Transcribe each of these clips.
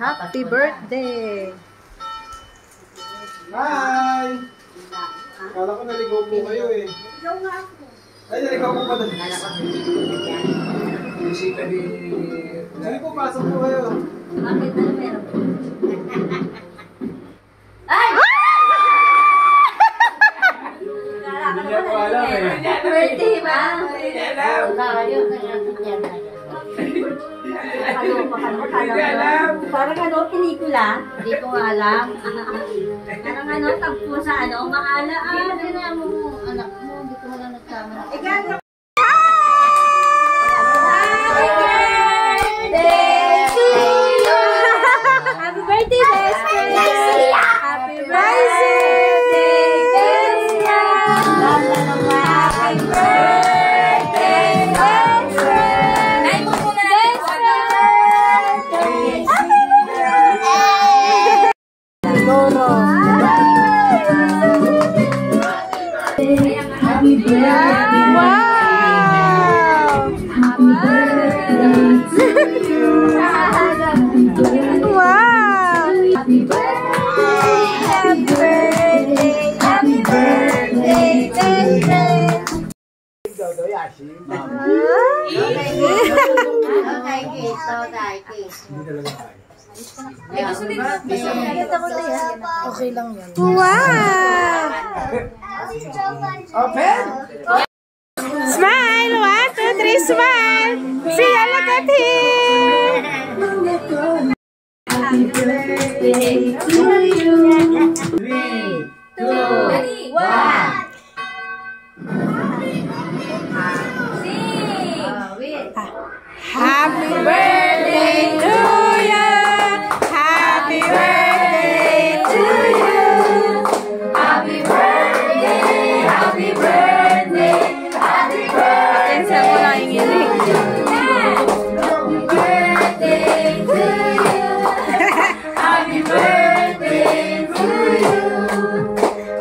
Happy birthday! Hi! Kala ko naligaw po kayo eh. Ikaw nga ako. Ay, naligaw po pa doon. Kala ko Bisita ni... Sige po, pasok po kayo. bakit? Ano meron? Ay! Hindi niya po alam eh. Birthday ba? Hindi alam. Parang ano, pelikula? Hindi ko alam. Parang ano, tagpo sa ano, maala. Kaya mo, anak mo, hindi ko wala nagkama. Ikaw! Happy birthday, best friend! Happy birthday, Bestia! Happy birthday, best friend! Ay, mo muna na best friend! Doro. Happy birthday! Wow! Wow! Happy birthday! Happy birthday! Happy birthday, best friend! Okay lang yan. Wow! Open! Smile! 1, 2, 3, smile! See ya, look at him! Happy birthday to you! 3, 2, 1! Sing! Happy birthday to you! Happy birthday to you! Happy birthday! Happy birthday! Happy birthday! Cancel mo lang yung ilig. Happy birthday to you! Happy birthday to you!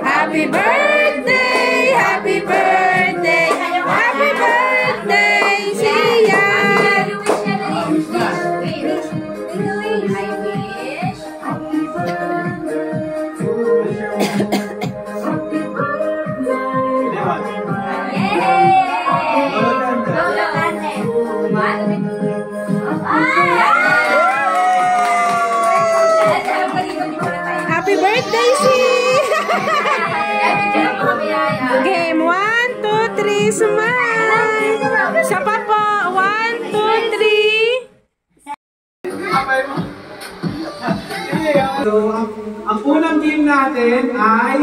Happy birthday! Happy birthday! Happy birthday! See ya! Happy birthday, see! Game 1, 2, 3, smile! Sa pa po! 1, 2, 3! So, ang unang game natin ay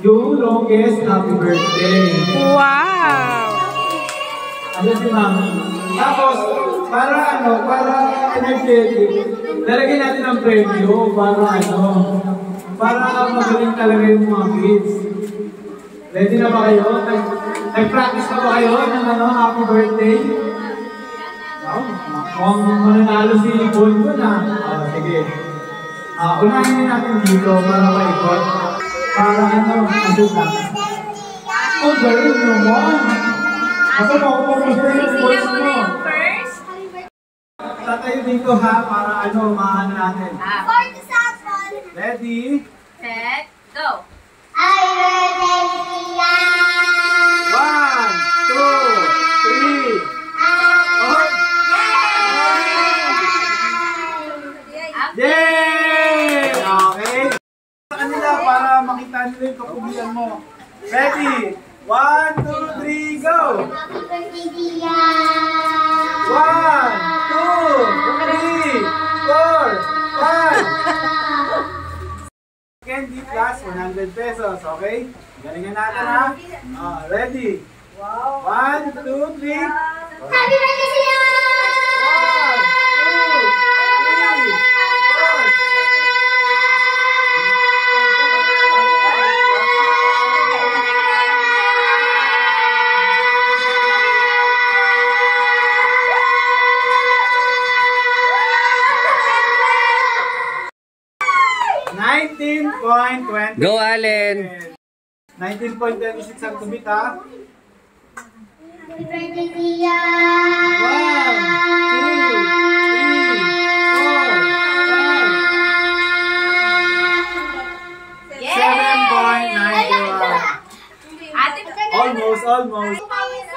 yung longest happy birthday. Wow! Ano si Mami? Tapos, para energetic, lalagyan natin ang premyo para magaling talaga yung mga kids. Ready na ba kayo? Nag-practice na ba kayo ng happy birthday? Kung mananalo si Bongo na. Sige. Unahin natin dito para maikot. Para andun na. Oh, galing naman! Ako makupupusta yung voice mo. Tatayo dito ha, para maano natin. Ready? Set, go! 1, 2, 3. Yay! Okay. Sa kanila para makita nila yung kapugian mo. Ready? 1, 2, 3, go! 1, 2, 3, 4, 5. Candy plus 100 pesos, okay? Galingan natin ha. Ready? 1, 2, 3. Happy birthday sa'yo! 19.20. Go, Allen! 19.26 ang tumit ha. Happy birthday, Tia! 1, 2, 3, 4,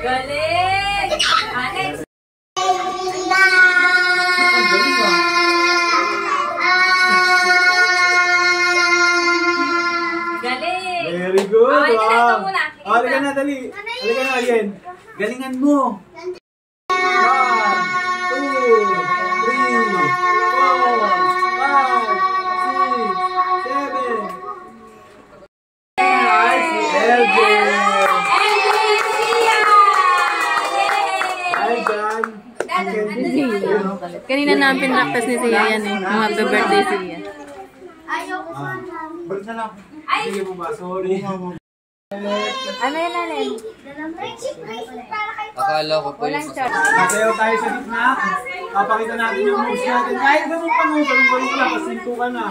Galing! Alex! Galing! Very good. Okay, ito muna. Halika na, dali. Halika na, Alien. Galingan mo. 1, 2, 3, 4, 5, 6, 7. Nice, LJ. Hi, John. Kanina namin pinractice ni Sia yan eh. Nung happy birthday Sia. Ayoko sana. Balik na lang. Sige po ba? Sorry. Ano yan, Alin? Akala ko po yung Sasayaw tayo sa gitna. Papakita natin yung moves natin. Kahit ganun pa moves, ganun pa rin lang. Pasinto ka na.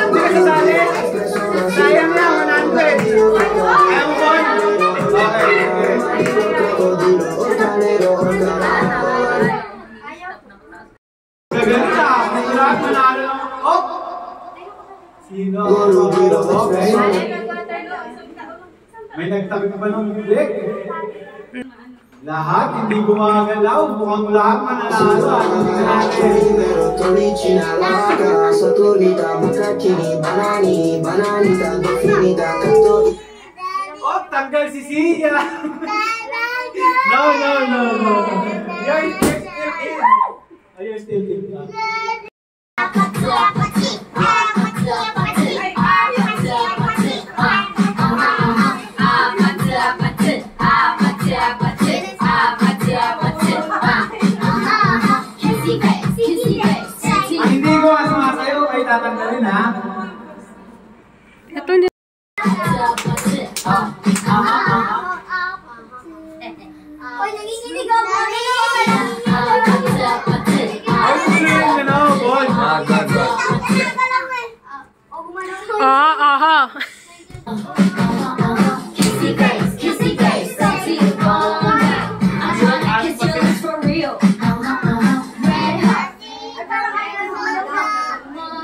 Hindi ka sasali. Sayang na, 100. Ayaw mo ba? Okay. Gagano na. Lahat manalo lang. Oh! Sino? Okay. May nagtabi ka ba ng bibig? Lahat hindi gumagalaw. Mukhang lahat mananalo. Oh, tanggal si Sia. No. You're still in. Are you still in? Ang hindi ko sumasayaw ay tatanggalin ha. Ito hindi. Oy, nagiginig ako. Ay, gusto yung boy. Aha.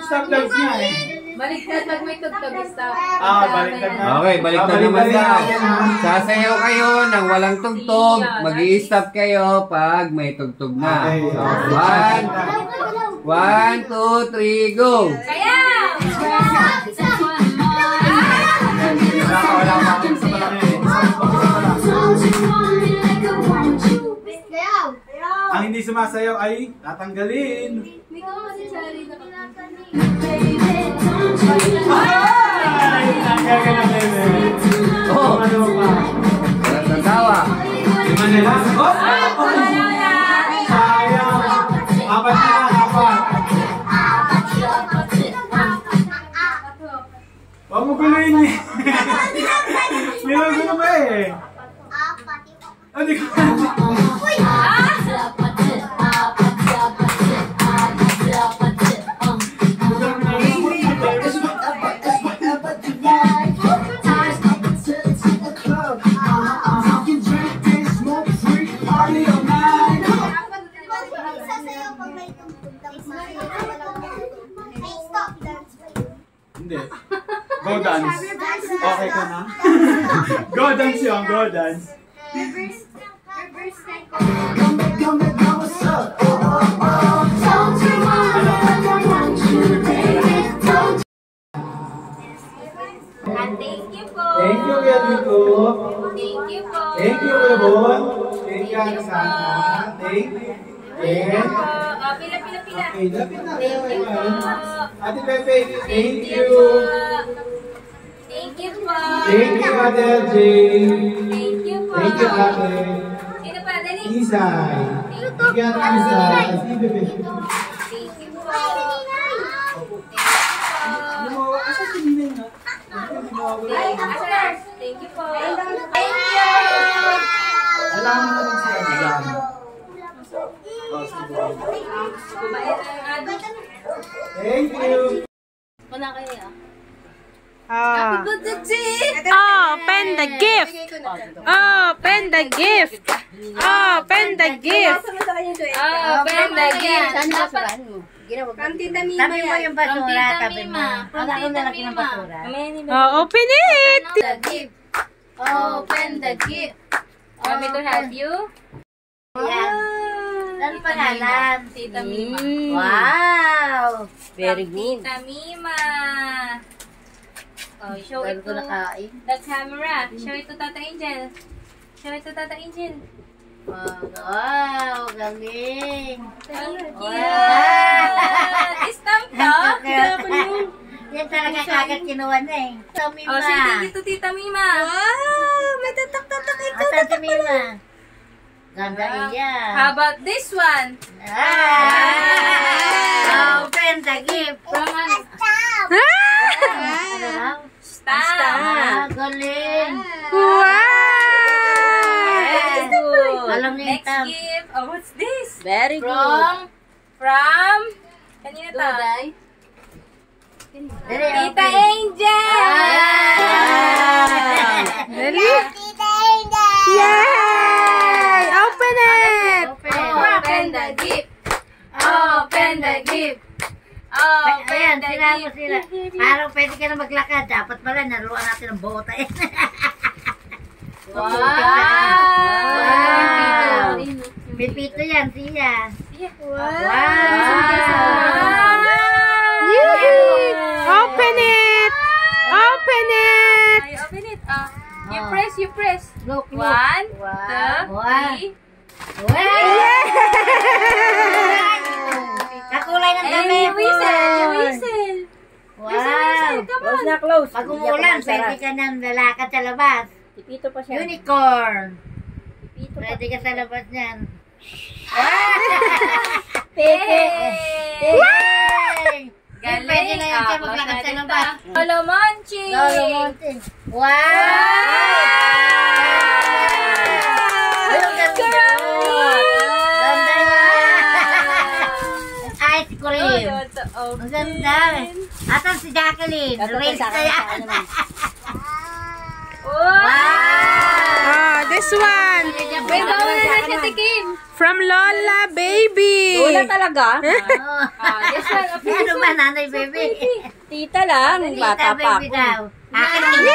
Stop dance nga eh. Baliktad pag may tugtog, stop. Baliktad na. Okay, baliktad naman yan. Sasayaw kayo ng walang tugtog. Mag-i-stop kayo pag may tugtog na. Okay. 1, 2, 3, go! Kaya! Wala pa akong isa pa lang eh. Ang hindi sumasayaw ay tatanggalin. Ay! Tanggal ka na, bebe. Oh! Ano pa? Walang tatawa. Lima na lang. Oh! Sayang. Apat na lang, apat. Huwag mo guluhin eh. Nilagulo mo eh. Hindi ko Hindi. Go dance. Okay ka na? Go dance yung, go dance. Ingat sana. Thank you. Then, Pila. okay, lapit na. Ate Pepe, thank you. Thank you po. Thank you, Ate Jane. Thank you po. Thank you, Ate. Sino pa? Dali. Isay. Thank you, Ate Isay. Ate Pepe. Thank you po. Asa si Ninay nga? Thank you po. Thank you. Alam mo naman siya. Alam. Thank you. Wala kayo Open the gift. Open the gift. Open the gift. Open the gift. Saan basurahan mo? Tabi mo yung basura, tabi mo. Wala ko nalaki ng basura. Open it. The gift. Open the gift. Want me to help you? Yan. Saan pangalan? Tita Mima. Wow! Very good. Tita Mima. Oh, show Bago it ko to nakain. the camera. Show it to Tata Angel. Show it to Tata Angel. Wow! Galing! Yeah! Stamp to. Yan talaga kagad kinuha na eh. So, Mima. Oh, say thank you to Tita Mima. Wow! May tatak-tatak ito. Asan si Mima? Ganda iya. How about this one? Open the gift. From ano? Ano lang? Stamp. Galing. Wow. Alam niya Next ito. gift. Oh, what's this? Very From kanina to? Tita Angel! Ready? Yay! Open it. Open the gift. Open the gift. Open Ayan, the sila mo gift. sila. Araw pwede ka na maglakad. Dapat pala, naruan natin ng bota eh. Wow! Pipito yan, siya. Yay! Open it. Open it. Ay, open it. You press, you press. Look, look. 1, 2, 3. Kakulay ng And damit. you whistle, you whistle. Wow. Come on. Pag umulan, pwede ka nang lalakad sa labas. Unicorn. Pwede ka sa labas niyan. Hey! Galing. Pwede na yan siya maglakad sa labas. Lolo Monchi! Lolo Monte. Wow! Ang ganda. Ganda na. Ice cream. Ang ganda. Asan si Jacqueline? Race na yan. This one. Wait, bawal na natin si Kim. From Lola Baby. talaga? This one, okay. Ano ba, nanay baby? Tita lang. Tita baby daw. Akin TV.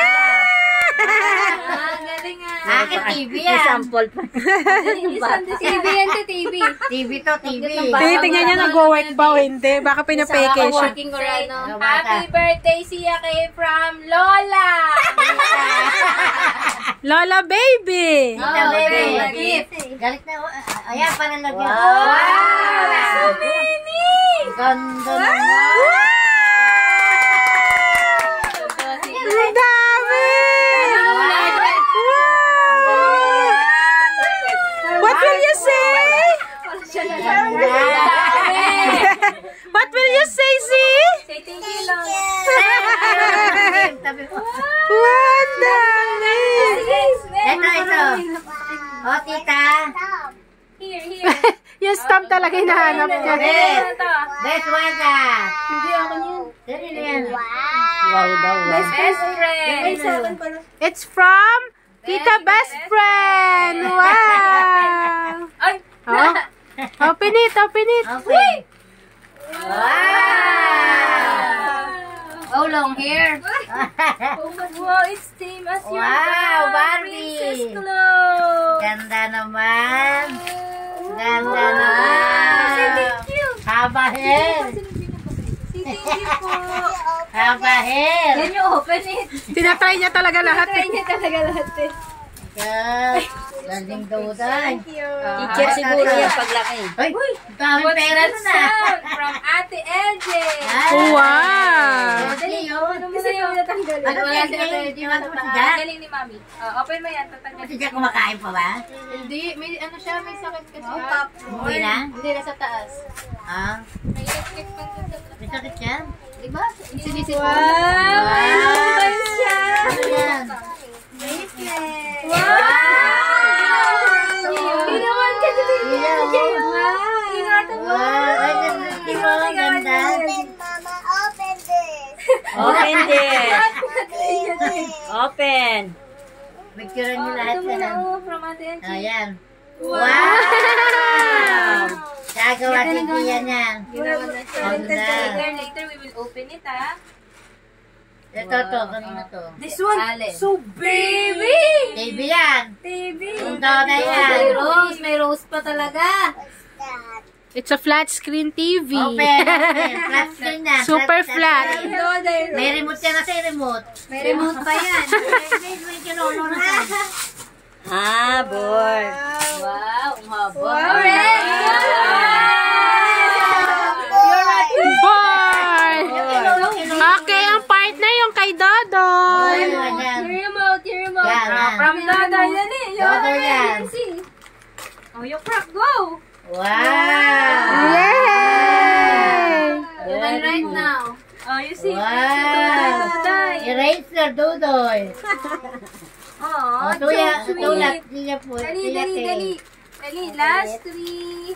Galing nga. Akin TV yan. Sample pa. TV yan to TV. TV to TV. Tingnan niya nag-work ba o hindi. Baka pinapeke siya. Working ko rin. Happy birthday siya kay from Lola. Lola Baby. Tita baby. Galit na. Ayan, parang lagyan. Wow! So many! Ganda naman. Ang dami! What will you say? What will you say, see? Say thank you lang. Tabi ko. What dami! Ito. O, tita. Here. Yung stamp talaga hinahanap niya. Best wanda. Hindi ako niyan. Dali na yan. Wow daw. Best friend. It's from Tita Best Friend. Wow! Ay! Oh. Open it, open it. Okay. Wow! Oh, long hair. Wow, it's same as your Wow, Barbie. Princess clothes. Ganda naman. Ganda naman. Say thank you. Haba hair. Say thank you po. Haba hair. Can you open it? Tinatry niya talaga lahat. Try niya talaga lahat eh. Good. Galing Duday. Teacher siguro yan paglaki. Ay, dami pera na. From Ate LJ. Wow! Dali yun. Gusto niyo natanggalin? Ano wala si Ate LJ? Ano ba si Jack? Galing ni Mami. Open mo yan, tatanggalin. Si Jack kumakain pa ba? Hindi, may ano siya, may sakit kasi. Umuwi na? Hindi, nasa taas. Ah, May electric fan dun sa taas. may sakit siya? Diba? Sinisit mo. Wow! siya! Ano yan? Wow! Ginawan ka dito. Ingatan mo. Wow! Ay, ganda. Open this. Open. Picture niyo lahat Ito muna, yan. from Ate LJ. Ayan. Wow! Gagawa si Tia niyan. Ginawa na siya. Ang ganda. Later, we will open it, ha? Ito to, kanina to. This one, so baby! TV yan. Baby! Yung na yan. May rose pa talaga. It's a flat screen TV. Open. Flat screen na. Super flat. May remote yan kasi remote. May remote pa yan. May kinulo na yan. Ah, board. Wow, umaba. Boy! Okay, ang part na yung kay Dodoy. Your remote, your remote. Yan, yan. From Dada, yan eh. Dada yan. Oh, yung crack, go! Wow! Yay! You can right now. Oh, you see? Wow! Eraser, Dudoy. Oh, Tuya, so tulak. sweet. Tiya po. Dali, dali, dali. Dali, last three.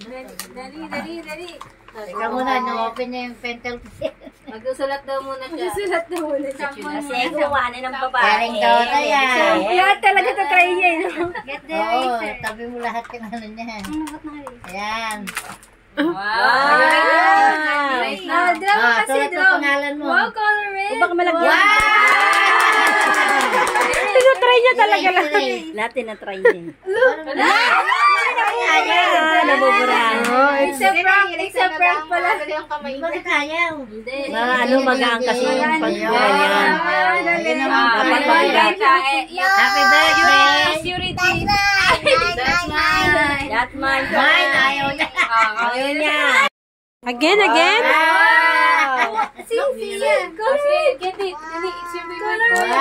Dali, dali, dali. Teka muna, na-open na yung pentel. Magsusulat daw muna siya. Magsusulat daw muna siya. Kasi gumawa na ng babae. Galing Dota yan. Lahat talaga tatry niya. Get the Oo, tabi mo lahat yung ano niyan. Ayan. Wow! Right now. Draw Ah, kasi, tulad ng draw. pangalan mo. Wow, color red. Baka malagyan. Tinatry niya talaga lang. Lahat tinatry niya. Ayaw. Nabuburahan. It's a prank. It's a prank pala. Bakit ayaw? Hindi. Mga ano, mag-aangkas yung pagkuhan yan. Dapat mag-aangkas. Happy birthday! Purity. That's mine. That's mine. Mine, ayaw niya. Ayaw niya. Again, again. Wow. See, go ahead. Get it. Dali, it's your favorite. Wow!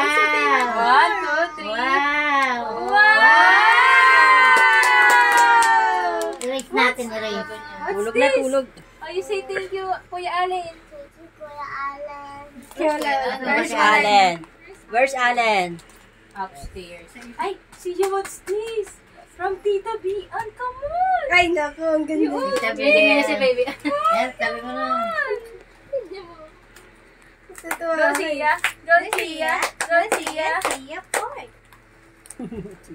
1, 2, 3. Wow! Wow! Erase natin, erase. Tulog na tulog. Oh, you say thank you, Kuya Allen. Where's Allen? Where's Allen? Upstairs. Ay, see you, what's this? From Tita B. Come on! Ay, naku, ang ganda. Tabi Bigyan niya si baby. Yan, tabi mo na. Go, Tia. Go, Tia. Go, Tia.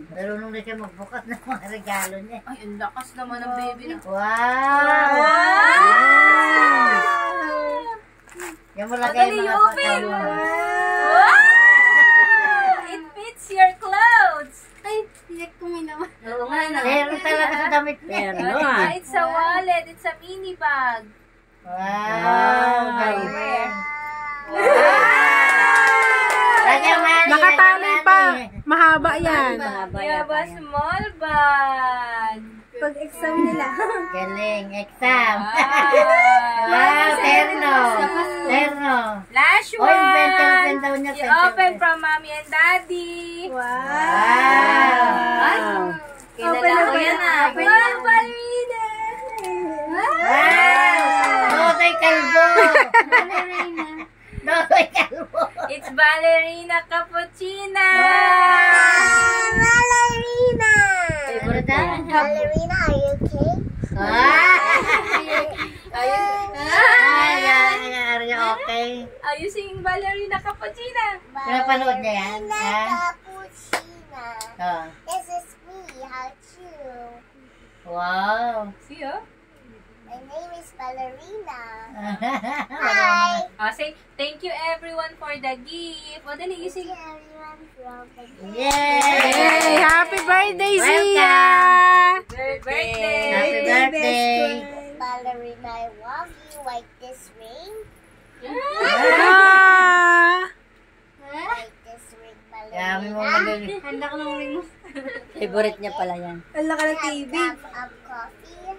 Marunong na siya magbukas ng mga regalo niya. Ay, ang lakas naman ng baby na. Wow! Yan mo lagay Madali, mga open. pagkawa. Wow! It fits your clothes. Ay, tiyak ko may naman. Oo nga na. Meron talaga sa damit niya. Meron. It's a wallet. It's a mini bag. Wow! Wow. Lagyan mo yan, Nakatali lagyan pa. natin. Mahaba yan. Mahaba You have a yan. small bag. Pag-exam nila. Galing, exam. Wow. Wow, terno. Terno. Last Oy, one. pen daw niya. You open from mommy and daddy. Wow. Kinala ko yan ah. Wow, ballerina. Wow! Notoy kalbo! Notoy kalbo! It's ballerina cappuccina. Ballerina! Favorite na? Ballerina, are you okay? Are you okay? Are you singing ballerina cappuccina? Pinapanood niya yan? Cappuccina. Oh. This is me, Hachu. Wow! See oh? My name is Ballerina. Hi! Say thank you everyone for the gift. O dali, you sing. Everyone from the Yay! Hey, happy birthday, Welcome. Zia! Birthday. Happy birthday! Ballerina, I want you like this ring. Ah! Like this ring, Yami mo Ballerina. magaling. Handa ko ng ring mo. Favorite niya pala yan. Ang laki ng TV. Cup of coffee.